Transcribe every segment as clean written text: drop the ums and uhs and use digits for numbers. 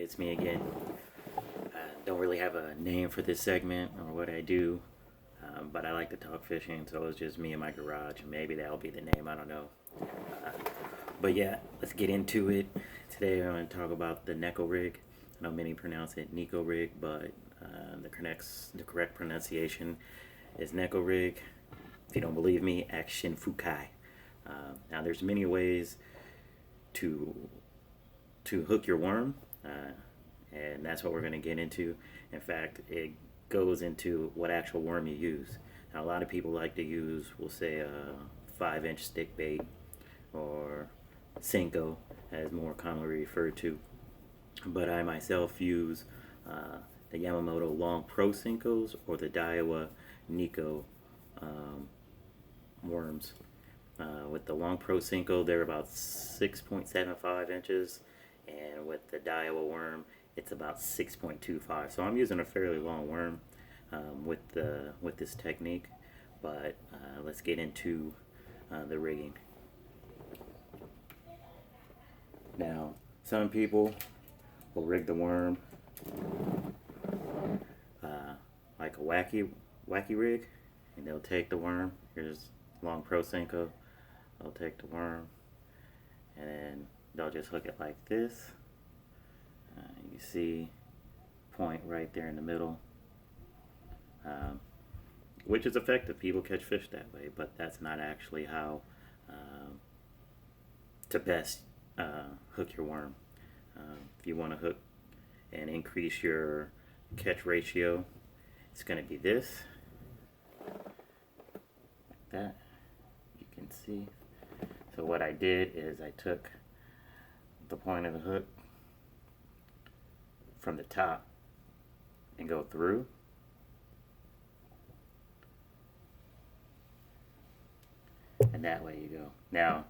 it's me again. Don't really have a name for this segment or what I do, but I like to talk fishing, so it's just me in my garage. Maybe that'll be the name, I don't know. Uh, but yeah, let's get into it. Today I'm going to talk about the Neko Rig. I know many pronounce it Neko Rig, but the correct pronunciation is Neko Rig. If you don't believe me, Action Fukai. Now there's many ways to hook your worm, and that's what we're going to get into. In fact, it goes into what actual worm you use. Now, a lot of people like to use, we'll say, a 5-inch stick bait or Senko, as more commonly referred to. But I myself use the Yamamoto Long Pro Senkos or the Daiwa Neko worms. With the Long Pro Senko, they're about 6.75 inches, and with the Daiwa worm, it's about 6.25. So I'm using a fairly long worm with this technique. But let's get into the rigging. Now, some people will rig the worm like a wacky rig, and they'll take the worm. Here's Long Pro Senko. They'll take the worm and then they'll just hook it like this. You see point right there in the middle, which is effective. People catch fish that way, but that's not actually how to best hook your worm. If you want to hook and increase your catch ratio, it's going to be this, like that. You can see. So what I did is I took the point of the hook from the top and go through, and that way you go. Now,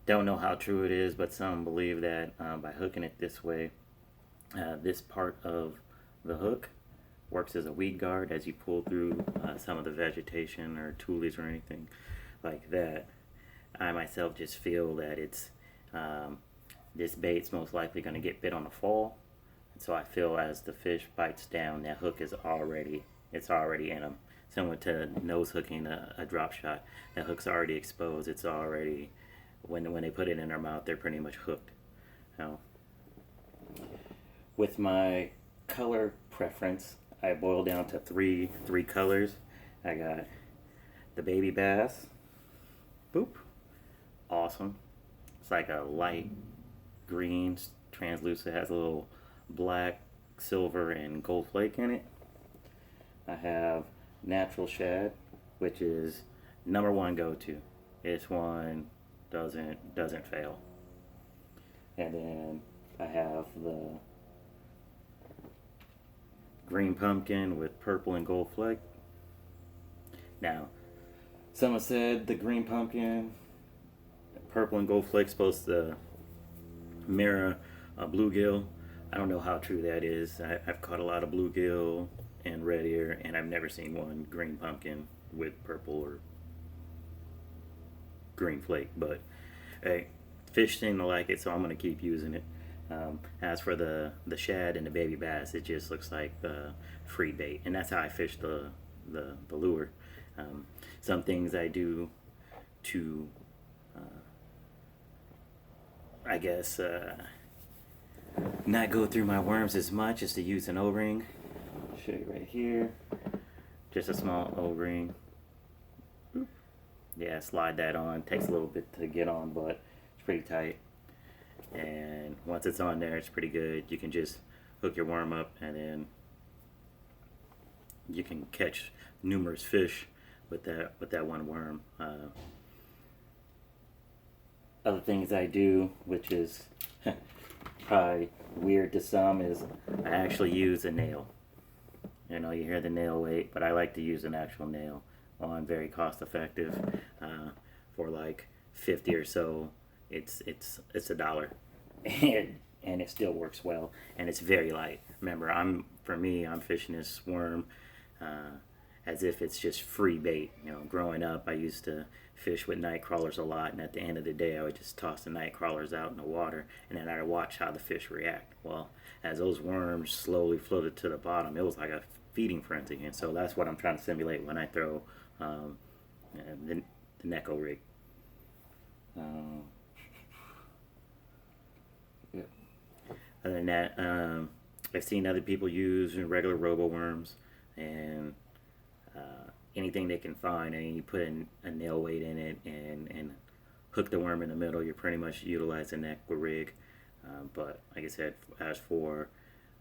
don't know how true it is, but some believe that by hooking it this way, this part of the hook works as a weed guard as you pull through some of the vegetation or tules or anything like that. I myself just feel that it's this bait's most likely going to get bit on the fall, and so I feel as the fish bites down, that hook is already in them. Similar to nose hooking a drop shot, that hook's already exposed. It's already when they put it in their mouth, they're pretty much hooked. Now, with my color preference, I boil down to three colors. I got the baby bass. Boop. Awesome. It's like a light green, translucent, has a little black, silver, and gold flake in it. I have natural shad, which is number one go-to. This one doesn't fail. And then I have the green pumpkin with purple and gold flake. Now, someone said the green pumpkin, purple and gold flake supposed to mirror a bluegill. I don't know how true that is. I've caught a lot of bluegill and red ear, and I've never seen one green pumpkin with purple or green flake. But hey, fish seem to like it, so I'm going to keep using it. As for the shad and the baby bass, it just looks like free bait, and that's how I fish the lure. Some things I do to, I guess, not go through my worms as much is to use an O-ring. I'll show you right here. Just a small O-ring. Yeah, slide that on. Takes a little bit to get on, but it's pretty tight. And once it's on there, it's pretty good. You can just hook your worm up, and then you can catch numerous fish with that one worm. Other things I do, which is probably weird to some, is I actually use a nail. You know, you hear the nail weight, but I like to use an actual nail. Well, I'm very cost effective. For like 50 or so, it's $1, and it still works well, and it's very light. Remember, I'm fishing this worm as if it's just free bait. You know, growing up, I used to fish with night crawlers a lot, and at the end of the day, I would just toss the night crawlers out in the water, and then I'd watch how the fish react. Well, as those worms slowly floated to the bottom, it was like a feeding frenzy, and so that's what I'm trying to simulate when I throw the Neko Rig. Yeah. Other than that, I've seen other people use regular robo worms and anything they can find, and you put a nail weight in it and hook the worm in the middle. You're pretty much utilizing Neko Rig. But like I said, as for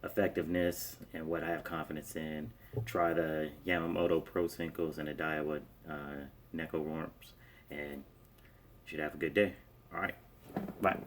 effectiveness and what I have confidence in, try the Yamamoto Pro Sinkles and the Daiwa Neko worms, and you should have a good day. All right, bye.